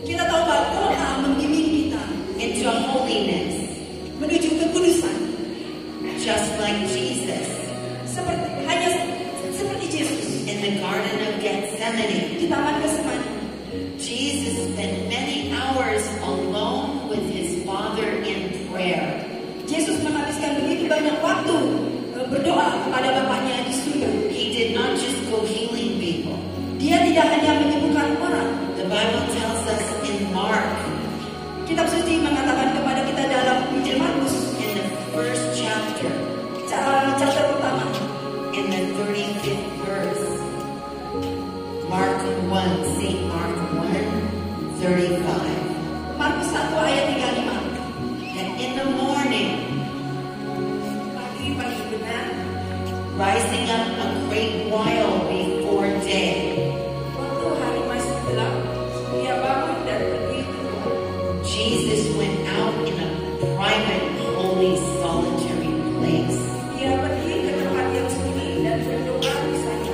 Kita tahu bahwa doa membimbing kita into holiness, menuju kekudusan. just like Jesus Seperti Yesus in the Garden of Gethsemane. di Taman Getsemani. Jesus spent many hours alone with his Father in prayer. Yesus menghabiskan begitu banyak waktu berdoa kepada Bapaknya di surga. He did not just go healing people. Dia tidak hanya menyembuhkan orang. The Bible tells us in Mark, Kitab suci mengatakan kepada kita dalam Injil Markus, in the first chapter, chapter pertama, in the 35th verse, Mark 1, St. Mark 1:35, Markus 1 ayat 35. that in the morning, Pagi-pagi benar, rising up a great while before day, waktu hari masih gelap, dia bangun dan pergi keluar. Jesus went out in a private, holy, solitary place, Dia pergi ke tempat yang sunyi dan berdoa di sana,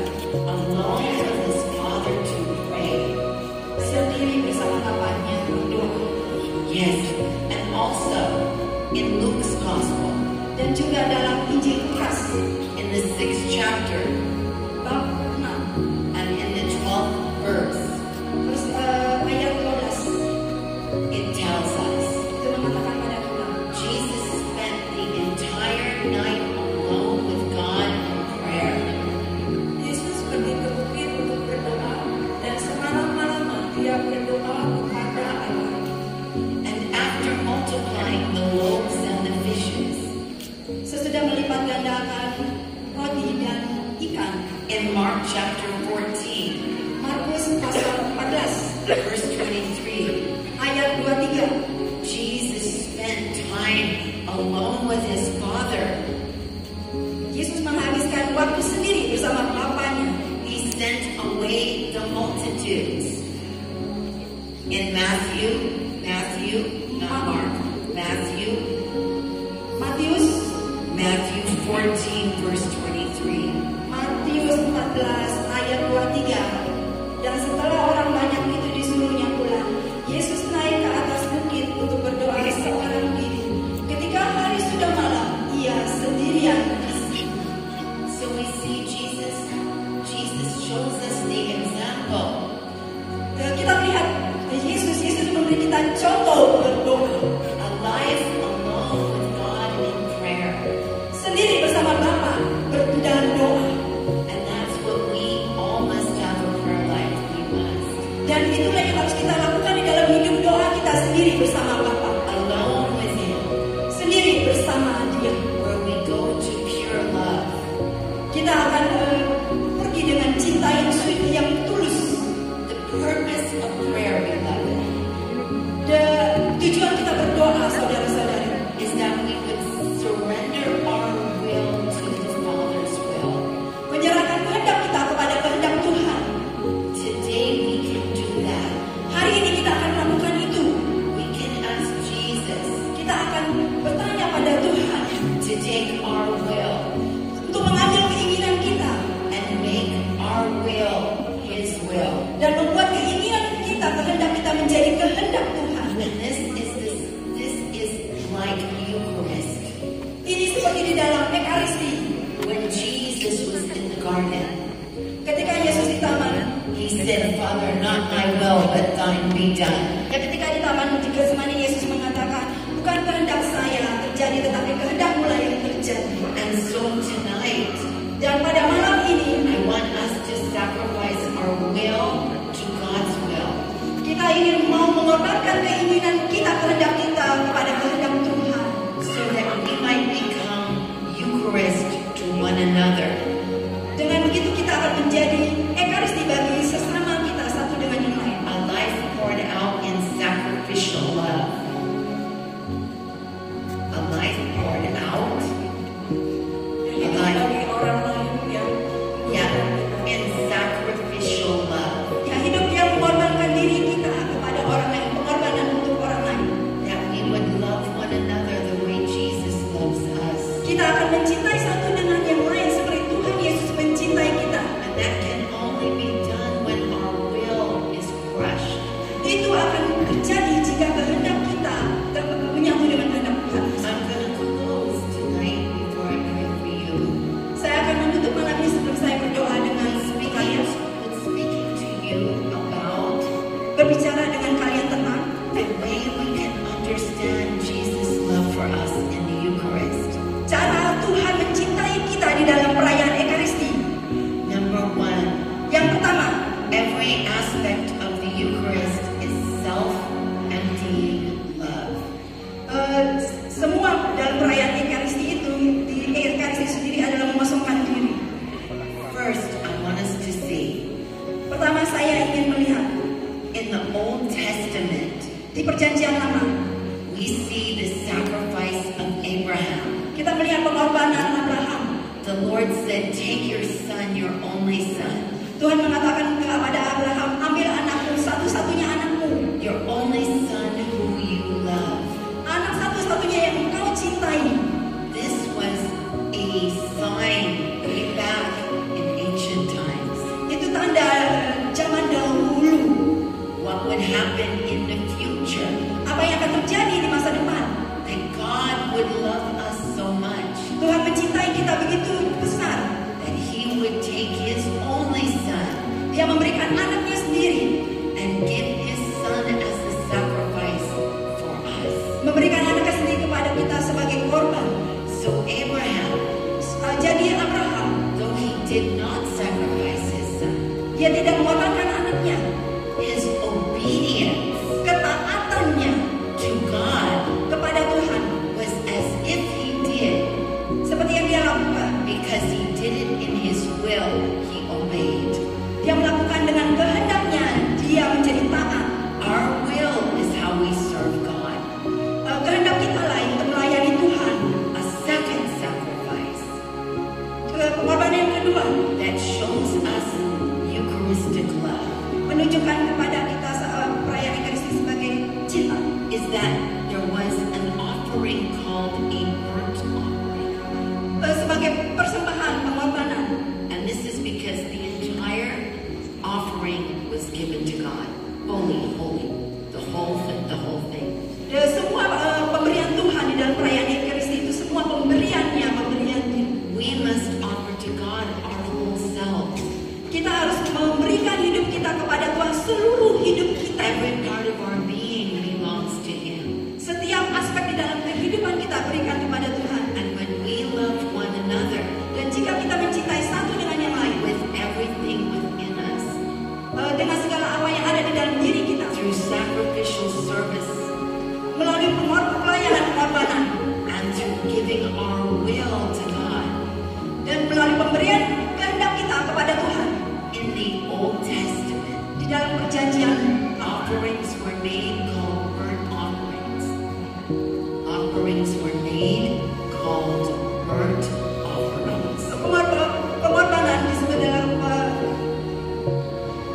alone with his Father to pray. sendiri bersama Bapaknya berdoa. Yes, and also in Luke's Gospel, Dan juga dalam Injil Lukas in the 6th chapter bab 6 and in the 12th verse, ayat 12 it tells us itu mengatakan pada kita, Jesus spent the entire night alone with God in prayer. Yesus pergi ke bukit untuk berdoa dan semalam-malaman dia berdoa kepada Allah. And after multiplying the loaves and the fishes, Sesudah melipat gandakan roti dan ikan, in Mark chapter 14, Markus pasal 14 verse 23, ayat 23, Jesus spent time alone with his Father. Yesus menghabiskan waktu sendiri bersama Bapaknya. He sent away the multitudes. In Matthew, not Mark, Matthew 14, verse 23. Matius 14 ayat 23. Dan setelah orang banyak itu disuruhnya pulang, Yesus naik ke atas bukit untuk berdoa seorang diri. Ketika hari sudah malam, ia sendirian. So we see Jesus shows us the example. Kita melihat Yesus memberi kita contoh berdoa. A life alone with God in prayer. Sendiri bersama Bapa dalam doa. And that's what we all must have a prayer life. We must. Dan itulah yang harus kita lakukan di dalam hidup doa kita sendiri bersama Bapa. Alone with Him. Sendiri bersama Dia. Where we go to pure love. Kita akan pergi dengan cinta yang suci, yang tulus. The purpose of prayer, beloved, Tujuan kita berdoa, saudara-saudari, is that we would surrender our will to the Father's will. menyerahkan kehendak kita kepada kehendak Tuhan. Today we can do that. Hari ini kita akan melakukan itu. We can ask Jesus Kita akan bertanya pada Tuhan to take our will untuk mengambil keinginan kita and make our will His will. dan membuat keinginan kita, kehendak kita menjadi kehendak Tuhan. And this is like Eucharist. Ini seperti di dalam Ekaristi. When Jesus was in the garden, Ketika Yesus di taman, He said, Father, not my will, but thine be done. dan ketika di taman di Getsemani, Yesus mengatakan, bukan kehendak saya terjadi, tetapi kehendakmu lah yang terjadi. And so tonight, Dan pada malam ini, I want us to sacrifice our will to God's will. kita ingin mau mengorbankan keinginan kita, kehendak kita kepada kehendak Tuhan, So that we might become Eucharist to one another. dengan begitu kita akan menjadi Ekaristi bagi sesama kita satu dengan yang lain. A life poured out in sacrificial love. A life poured out. Hidup bagi orang lain yang In sacrificial love. hidup yang mengorbankan diri kita kepada orang lain, pengorbanan untuk orang lain. That we would love one another the way Jesus loves us. Kita akan mencintai satu dengan yang lain seperti Tuhan Yesus mencintai kita. And that can akan terjadi jika kehendak kita menyatu dengan kehendak Tuhan. I'm going to close tonight before I pray for you. Saya akan menutup malam ini sebelum saya berdoa dengan kalian, Speaking to you about berbicara dengan kalian tentang the way we can understand Jesus' love for us in the Eucharist. cara Tuhan mencintai kita di dalam perayaan Ekaristi. Number one, Yang pertama, every aspect of the Eucharist is self-emptying love. semua dalam perayaan Ekaristi itu, di Ekaristi sendiri adalah mengosongkan diri. First, I want us to see Pertama, saya ingin melihat in the Old Testament, di Perjanjian Lama, we see the sacrifice of Abraham. kita melihat pengorbanan Abraham. The Lord said, take your son, your only son, Tuhan mengatakan kepada Abraham, ambil anakmu, satu-satunya anakmu, your only son who you love. anak satu-satunya yang engkau cintai. This was a sign way back in ancient times. Itu tanda zaman dahulu. What would happen in the future? Apa yang akan terjadi di masa depan? That God would love us so much Tuhan mencintai kita begitu besar. that He would take His only son Dia memberikan anaknya sendiri, and give His son as the sacrifice for us. memberikan anaknya sendiri kepada kita sebagai korban. So Abraham, Jadi Abraham, though he did not sacrifice his son, dia tidak mengorbankan anaknya. his obedience Ketaatannya to God kepada Tuhan was as if he did, seperti yang dia lakukan. because he did it in his will, he obeyed. Dia melakukan dengan kehendaknya, dia menjadi taat. Our will is how we serve God. Kehendak kita lain untuk melayani Tuhan. A second sacrifice Pengorbanan yang kedua that shows us Eucharistic love menunjukkan kepada kita saat perayaan Ekaristi sebagai cinta. is that there was an offering called a burnt offering. Sebagai persembahan pengorbanan. And this is because the entire offering was given to God. Holy, holy. The whole thing. Dan semua pemberian Tuhan di dalam perayaan Ekaristi itu semua pemberiannya. We must offer to God our whole selves. Kita harus memberikan hidup kita kepada Tuhan, seluruh hidup kita. Every part of our being belongs to Him. Setiap aspek di dalam kehidupan kita berikan kepada Tuhan. And when we love one another Dan jika kita mencintai satu dengan yang lain, with everything within us, dengan segala apa yang ada di dalam diri kita, through sacrificial service melalui pelayanan pengorbanan, and through giving our will to God. dan melalui pemberian kehendak kita kepada Tuhan. In the Old Testament, Di dalam perjanjian, offerings were made called burnt offerings. Offerings were made called burnt offerings. pengorbanan disebut dalam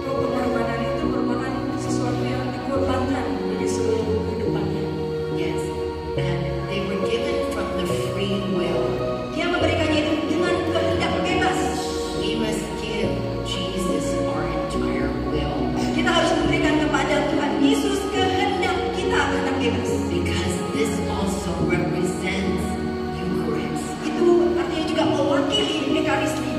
pengorbanan itu merupakan sesuatu yang dikorbankan dari seluruh kehidupannya. Yes, and they were given from the free will. Dia memberikannya itu dengan kehendak bebas. We must give Jesus our entire will, Kita harus memberikan kepada Tuhan Yesus kehendak kita, kehendak bebas. because this also represents Eucharist. Itu artinya juga mewakili Ekaristi.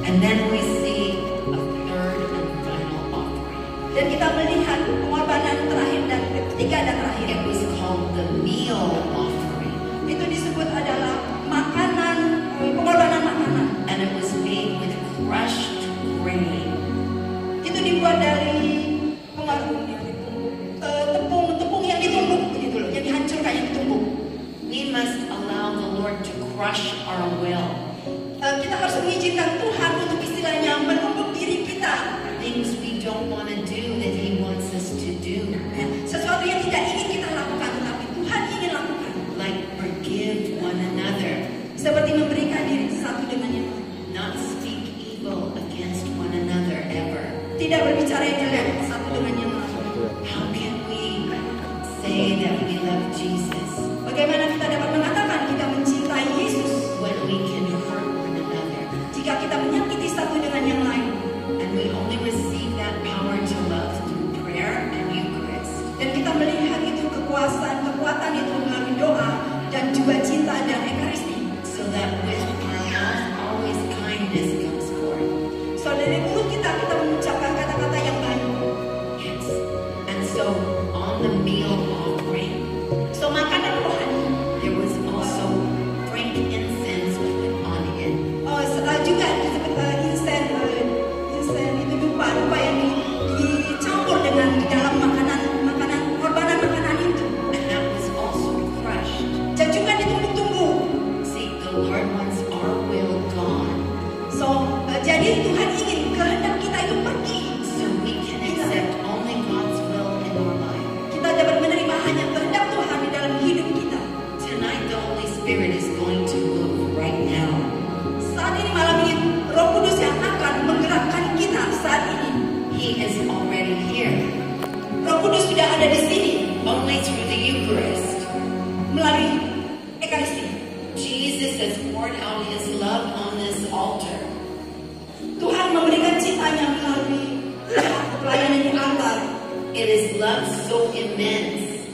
And then we see a third and final offering. Dan kita melihat pengorbanan terakhir dan ketiga dan terakhir. It was called the meal offering, Itu disebut adalah makanan, pengorbanan makanan. and it was made with crushed grain. Itu dibuat dari tepung yang ditumbuk, gitu loh, yang dihancurkan, yang ditumbuk. We must allow the Lord to crush our will. Kita harus mengizinkan Tuhan untuk istilahnya menumbuk diri kita. Things we don't want to do that He wants us to do. Sesuatu yang tidak ingin kita lakukan, tetapi Tuhan ingin lakukan. Like forgive one another, Seperti memberikan diri satu dengan yang lain. not speak evil against one another ever. Tidak berbicara yang jelek satu dengan yang lain. How can we say that we love Jesus Bagaimana kita dapat mengatakan kita mencintai Yesus when we can hurt one another? jika kita menyakiti satu dengan yang lain? And we only receive that power to love through prayer and Eucharist. Dan kita melihat itu kekuatan itu melalui doa dan juga cinta dan ekaristi. So that with our mouth always kindness comes forth. So dari mulut kita mengucapkan kata-kata yang baik. Yes. And so on the meal offering, So makanan rohani there was also frankincense on it. juga disebut insen itu dupa yang dicampur dengan di dalam makanan korbanan makanan itu. And that was also crushed. Dan juga ditumbuk-tumbuk. See, the Lord wants our will gone, So jadi Tuhan ingin kehendak kita itu pergi. so we can accept only God's will in our life. Kita dapat menerima hanya kehendak Tuhan di dalam hidup kita. Tonight, the Holy Spirit is going to move right now. Saat ini malam ini Roh Kudus yang akan menggerakkan kita saat ini. He is already here. Roh Kudus sudah ada di sini Only through the Eucharist, melalui ekaristi. Jesus has poured out His love on this altar. Tuhan memberikan cintanya melalui pelayanan di altar. It is love so immense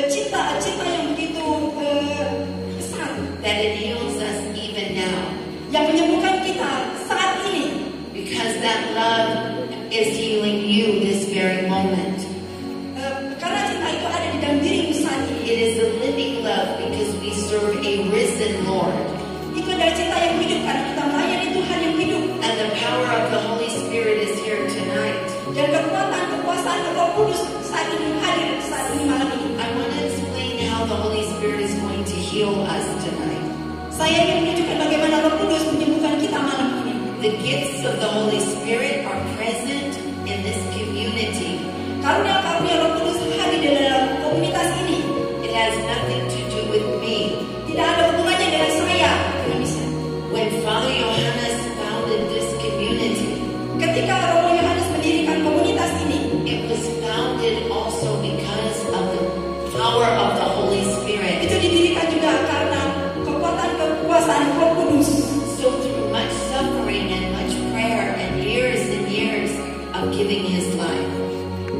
Cinta yang begitu besar that it heals us even now. yang menyembuhkan kita saat ini. Because that love is healing you this very moment. Karena cinta itu ada di dalam dirimu saat ini. It is a living love because we serve a risen Lord. Itu adalah cinta yang hidup karena kita melayani Tuhan yang hidup. And the power of the Holy Spirit is here tonight. Dan kekuasaan Roh Kudus saat ini hadir saat ini malam ini. I want to explain how the Holy Spirit is going to heal us tonight. Saya ingin menunjukkan bagaimana Roh Kudus menyembuhkan kita malam ini. The gifts of the Holy Spirit are present in this community. Karunia-karunia Roh Kudus hadir di dalam komunitas ini. It has nothing to do with me. Tidak ada hubungannya dengan saya, Indonesia. When Father Johannes founded this community, Ketika Roh Yohanes mendirikan komunitas ini, it was founded also because of the power of the Holy Spirit. itu didirikan juga karena kekuasaan Roh Kudus. So through much suffering and much prayer and years of giving His life,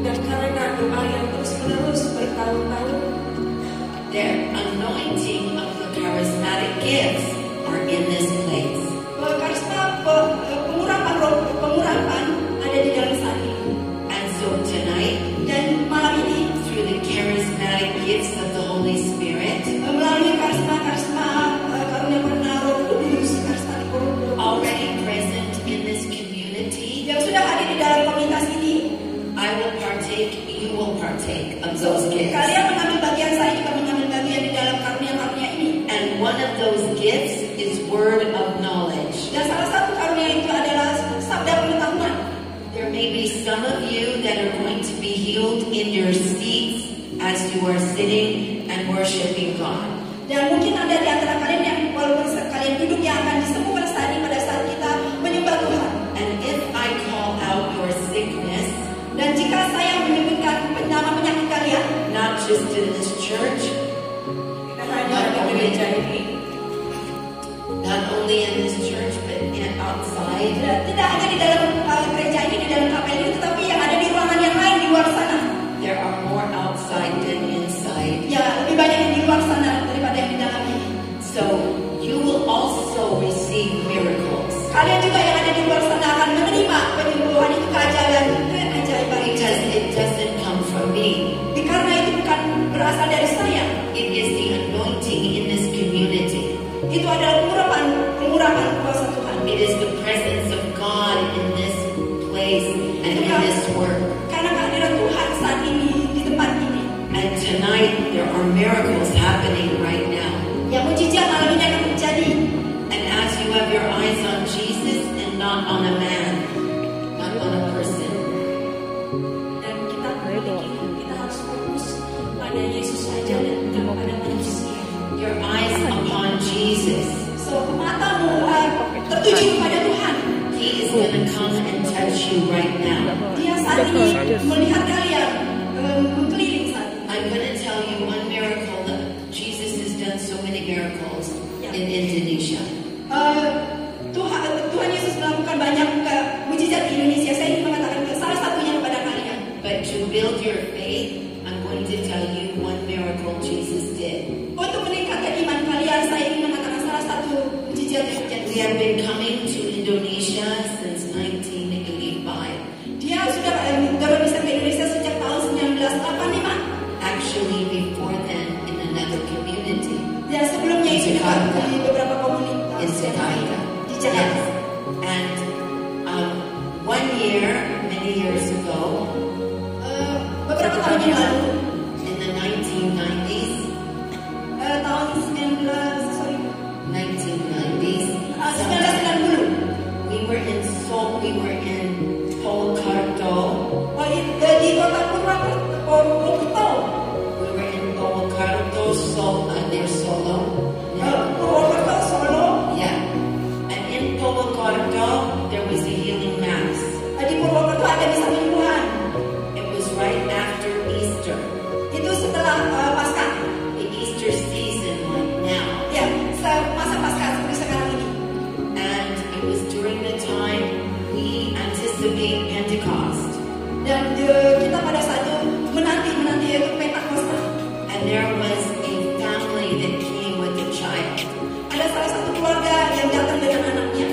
Dan karena doa yang terus-menerus bertahun-tahun, the anointing of the charismatic gifts are in this place. karisma pengurapan ada di dalam saat ini. And so tonight, Dan malam ini through the charismatic gifts of the Holy Spirit, melalui karisma karunia Roh Kudus, karisma Roh Kudus already present in this community, yang sudah hadir di dalam komunitas ini, I will partake, you will partake of those gifts. kalian mengambil bagian, saya juga mengambil bagian di dalam karunia-karunia ini. And one of those gifts is word of knowledge. Dan salah satu karunia itu adalah sabda pengetahuan. There may be some of you that are going to be healed in your seats as you are sitting and worshiping God. Dan mungkin ada di antara kalian yang walaupun kalian duduk yang akan disembuhkan saat ini pada saat kita menyembah Tuhan. And if I call out your sickness, Dan jika saya menyebutkan nama penyakit kalian, not just in this church, not only in this church, but outside, tidak hanya di dalam gereja ini, di dalam kapel ini, tetapi yang ada di ruangan yang lain di luar sana. there are more outside than inside. Ya, lebih banyak yang di luar sana daripada yang di dalam ini. So you will also receive miracles. Kalian juga yang ada di luar sana akan menerima penyembuhan itu, keajaiban. Because it doesn't come from me. Karena itu bukan berasal dari saya. It is the anointing in this community. Itu adalah pengurapan kuasa Tuhan. It is the presence of God in this place and in this work. Karena kehadiran Tuhan saat ini di tempat ini. And tonight there are miracles happening right now. Yang mujizat malam ini akan terjadi. And as you have your eyes on Jesus and not on a man, not on a person, Dan kita harus fokus pada Yesus saja dan bukan pada manusia. your eyes upon Jesus, So matamu tertuju kepada Tuhan. He is going to come and touch you right now. Dia saat ini melihat kalian mengkeliling saat ini. I'm going to tell you one miracle that Jesus has done so many miracles in Indonesia. Tuhan Yesus melakukan banyak mujizat di Indonesia. Saya ingin mengatakan salah satunya kepada kalian. But to build your faith, I'm going to Jesus did. Untuk meningkatkan iman kalian, saya ingin mengatakan salah satu mujizat yang terjadi. We have been coming to Indonesia since 1985. Dia sudah domisili ke Indonesia sejak tahun 1985. Actually, before then, in another community. Dan sebelumnya itu di beberapa komunitas In Jakarta. di Jakarta. Yes. And one year, many years ago, Beberapa tahun yang lalu, in the 1990s, tahun 1990s, 1990, we were in Seoul, we were in Purwokerto. di kota Purwokerto, We were in Purwokerto, near Solo. Purwokerto, Solo. Yeah. And in Purwokerto, there was a healing mass. Di Purwokerto ada misa penyembuhan. It was right after Easter. Itu setelah Paskah. The Easter season, like now. Ya, masa Paskah seperti sekarang ini. And it was during the time we anticipate Pentecost. Dan kita pada saat itu menanti yaitu Pentakosta. And there was a family that came with a child. Ada salah satu keluarga yang datang dengan anaknya.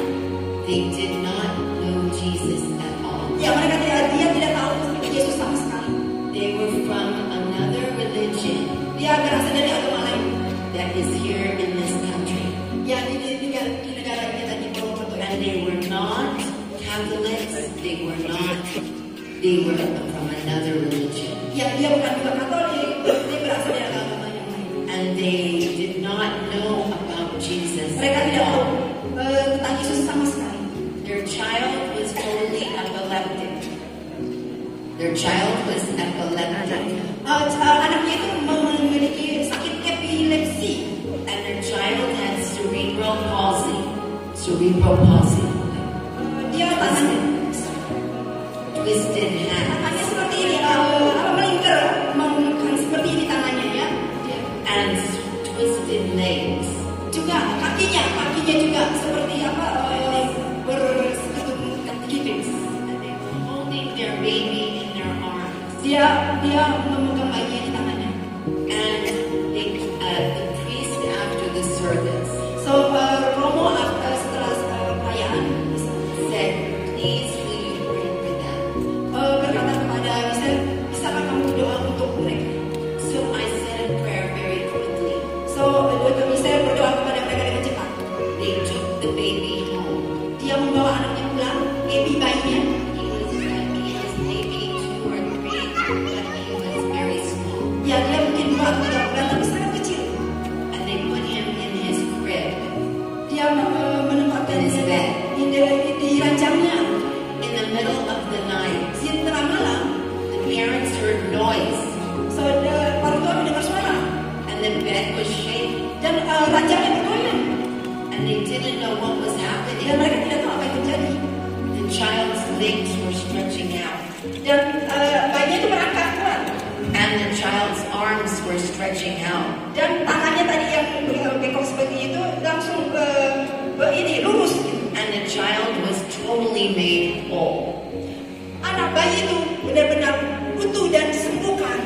They did not know Jesus at all. Ya, dia tidak tahu tentang Yesus sama sekali. They were from another religion Dia berasal dari agama lain. that is here in this country. Ya, tinggal di negara kita di Purwokerto. And they were not Catholics. They were from another religion. Ya, dia bukan juga Katolik. Dia berasal dari agama yang lain. And they did not know about Jesus Mereka at tidak tahu all. tentang Yesus sama sekali. Their child was totally epileptic. Their child was epileptic. Anaknya itu memiliki sakit epilepsi. And their child had cerebral palsy. Cerebral palsy. Dia tangannya Twisted hand. seperti ini, melingkar, seperti ini tangannya ya. And twisted legs. Juga kakinya juga seperti gitu. And they were holding their baby in their arms. Dia memegang bayinya di tangannya. And the priest after the service So Romo setelah perayaan said, please will you pray for them? berkata kepada Mister, bisakah kamu berdoa untuk mereka? So I said a prayer very quickly. So Mister berdoa kepada mereka dengan cepat. They took the baby home. Dia membawa anaknya pulang, bayinya. He was maybe 2 or 3, but he was very small. Ya, dia mungkin 2 atau 3 bulan tapi sangat kecil. And they put him in his crib. Dia menempatkan In his bed. di ranjangnya. In the middle of the night, Di tengah malam, the parents heard noise, so para tua mendengar suara and the bed was shaking, dan ranjangnya bergoyang. and they didn't know what was Dan happening. mereka tidak tahu apa yang terjadi. The child's legs were stretching out, Dan bayinya itu merangkak kuat. and the child's arms were stretching out. Dan tangannya tadi yang bengkok seperti itu langsung lurus. And the child was totally made whole. Anak bayi itu benar-benar utuh dan disembuhkan.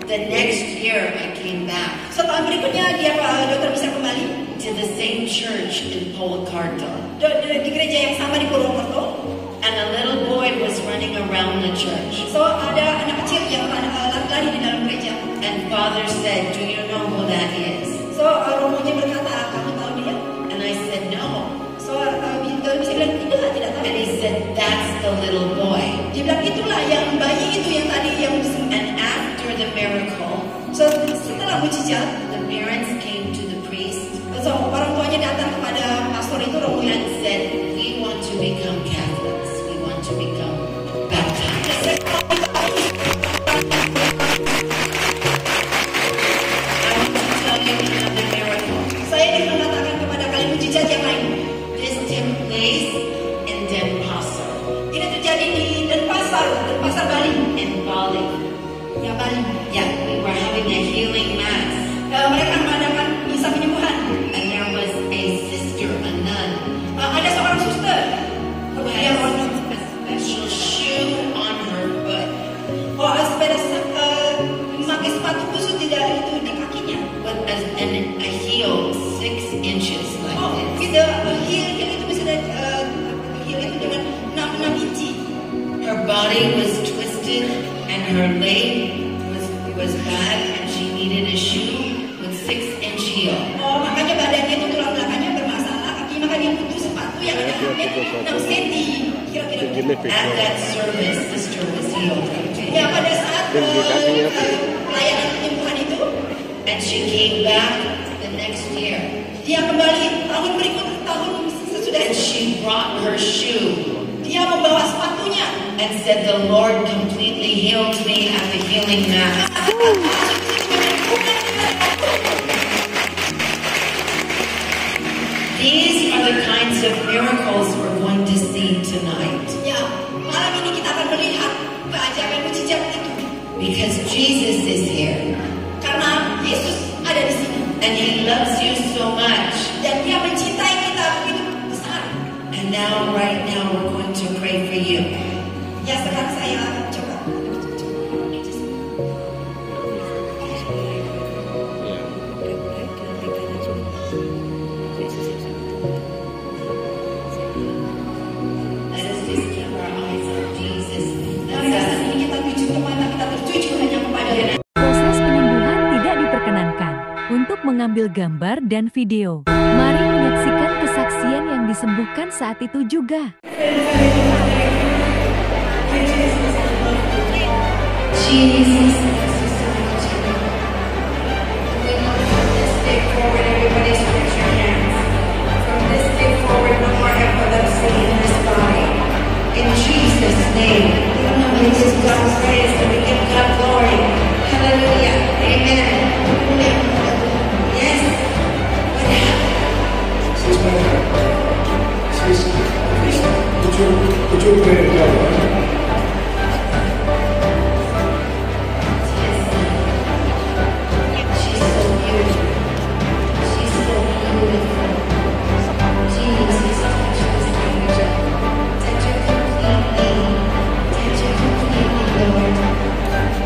The next year, I came back Setahun berikutnya dia dokter bisa kembali to the same church in Purwokerto, di gereja yang sama di Purwokerto. and a little boy was running around the church. So ada anak kecil yang lari-lari di dalam gereja. And Father said, do you know who that is? So romonya berkata, kamu tahu dia? And I said, no. So dokter bisa bilang tidak tahu. And he said, that's the little boy. Dia bilang itulah yang bayi itu yang tadi yang disembuhkan. And after the miracle, So setelah mujizat, the parents came to the priest so orang tuanya datang kepada pastor itu romo and said, we want to become Catholics. We want to become baptized. I want to tell you another miracle. Saya ingin mengatakan kepada kalian mujizat yang lain. This took place in Denpasar, Ini terjadi di Denpasar Bali. in Bali. Ya, Bali. Yeah, we were having a healing mass. Mereka mengadakan misa penyembuhan. And there was a sister, a nun, Ada seorang suster. who Dia had a special shoe on her foot. sepeda memakai sepatu khusus tidak itu di kakinya. a heel 6 inches like Oh, this. kita heel itu bisa heel itu dengan 6 inci. Her body was twisted and her leg was bad, and she needed a shoe with 6-inch heel. Oh, makanya badannya itu tulang belakangnya bermasalah, kaki makanya butuh sepatu yang ada 6 cm. Kira-kira. At that service, sister was healed. Ya, pada saat pelayanan penyembuhan itu, and she came back the next year. Dia kembali tahun berikut, tahun sesudah And she brought her shoe dia membawa sepatunya and said, "The Lord completely healed me at the healing mat." These are the kinds of miracles we're going to see tonight. Ya, malam ini kita akan melihat keajaiban mujizat itu. Because Jesus is here. Karena Yesus ada di sini. And He loves you so much. Dan Dia mencintai kita begitu besar. And now, right now, we're going to pray for you. Ya, sekarang saya coba. Let us just keep our eyes on Jesus. Mari saat ini kita tuju kemana kita tertuju hanya kepada Dia. Proses penyembuhan tidak diperkenankan untuk mengambil gambar dan video. Mari menyaksikan kesaksian yang disembuhkan saat itu juga. Jesus. We want from this day forward, everybody stretch your hands. From this day forward, no more epilepsy in this body. In Jesus' name, we give God praise and we give God glory. Hallelujah. Amen. Yes. She's so beautiful. She's so beautiful. Jesus, touch this angel. Touch her completely. Touch her completely, Lord.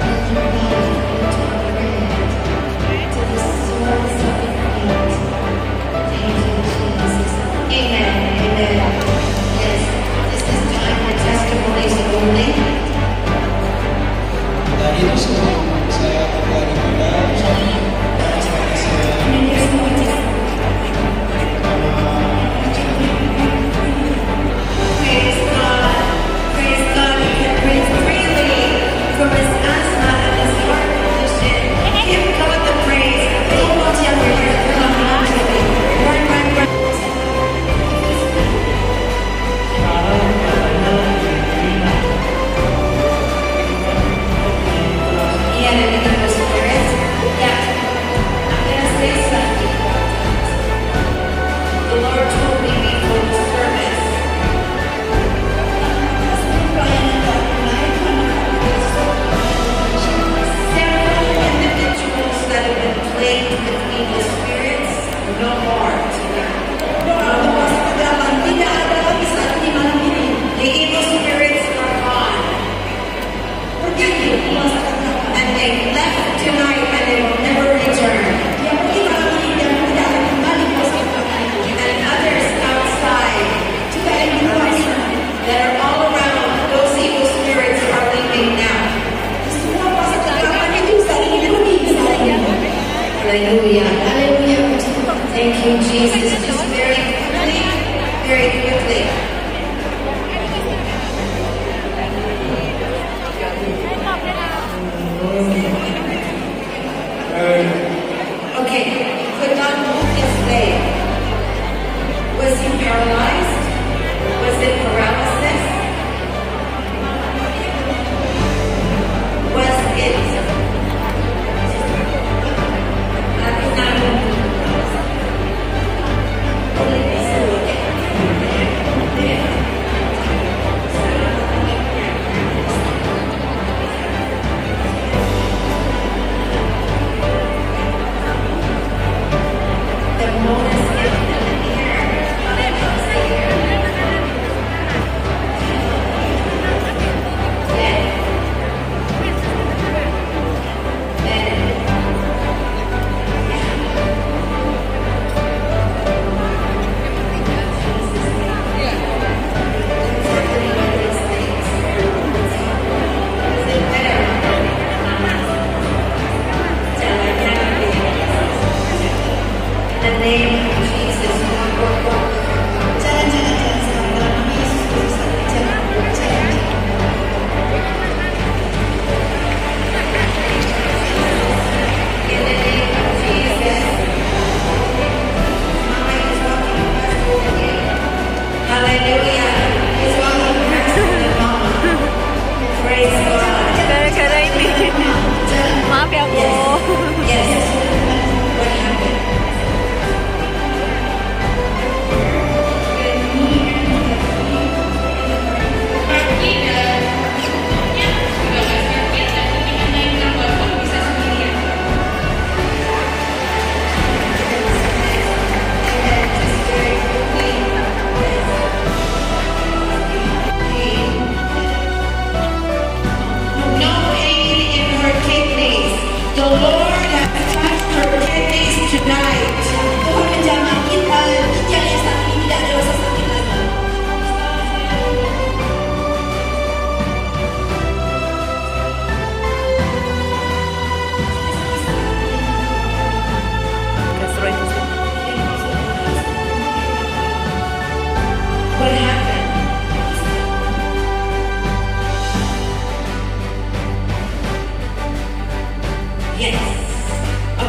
From her body, from her head, to the soles of her feet. Thank you, Jesus. Amen. Amen. Yes, this is time for testimonies only. Dan itu sebelum saya kembali kepada saya Praise God. Praise God. He can breathe freely from his asthma and his heart condition. Give God the praise. Hold on to your ears. Come on to me. Burn my breath. Yeah, and in the spirit. Yeah. I'm gonna say something. The Lord told me before the service. Several individuals that have been plagued with evil spirits, no more tonight. Tidak ada lagi saat ini malam ini. The evil spirits are gone. Pergi And they left tonight and they will never return. Dia pergi malam ini dan tidak akan kembali ke sekolah itu. And others outside Juga yang di luar sana. that are all around, those evil spirits are leaving now. Semua pasal kegelapan itu saat ini pergi saat ini. Hallelujah. Hallelujah. Thank you, Jesus. Just very quickly, very quickly. Okay, could not move his leg. Was he paralyzed? Was it paralysis? Was it?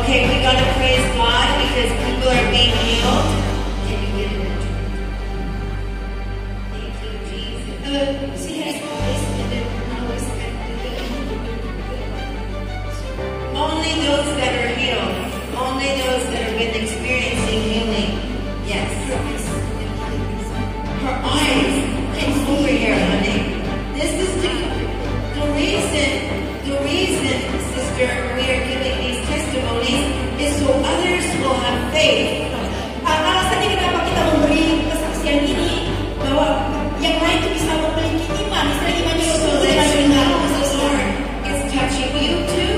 Okay, we gotta praise God because people are being healed. Can you get it? Thank you, Jesus. She has always been Only those that are healed. Only those that have been experiencing healing. Yes. Her eyes. Come over here, honey. This is the reason, sister, we are giving these testimonies is so others will have faith. Alasannya kenapa kita memberi kesaksian ini bahwa yang lain itu bisa memiliki iman, misalnya imannya So betul that you dengan know the Lord is touching you too.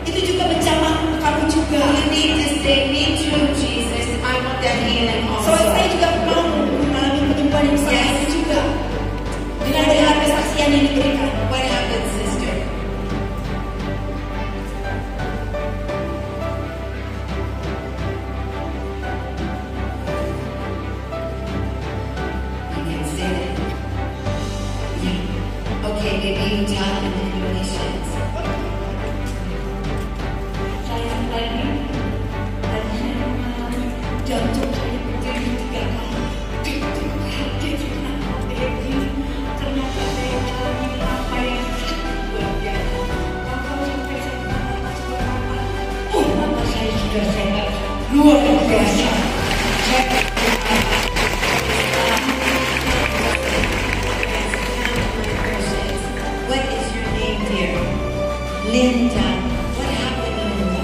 itu juga menjamah kamu juga. You need to say, me too, Jesus. I want that healing So also. saya juga mau mengalami penyembuhan yang sama itu juga dengan kesaksian yang diberikan. What happened, sister? You can say that. Yeah. Okay, maybe you tell them in Indonesia. Saya tadi jantung saya berdiri 3 kali. Itu hati kenapa Devi? Ternyata saya mengalami apa yang luar biasa. Kalau sampai saya masuk ke kamar, mama saya sudah sehat luar biasa. What is your name, dear? Linda. What happened, Linda?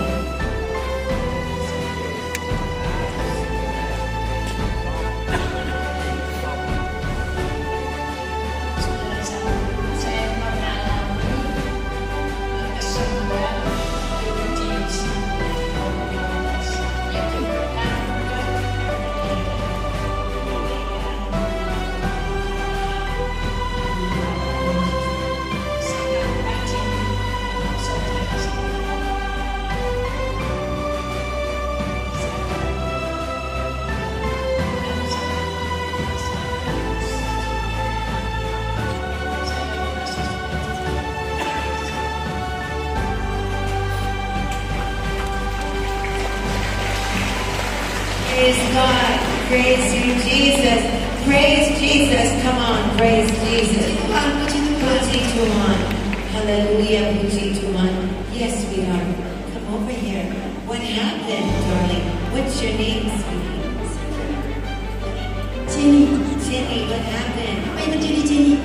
Saya mengalami kesembuhan di yaitu sangat rajin Praise God. Praise you, Jesus. Praise Jesus. Come on, praise Jesus. Puji Tuhan. Hallelujah, puji Tuhan. Yes, we are. Come over here. What happened, darling? What's your name, sweetie? Jenny, Jenny, what happened? apa yang terjadi Jenny?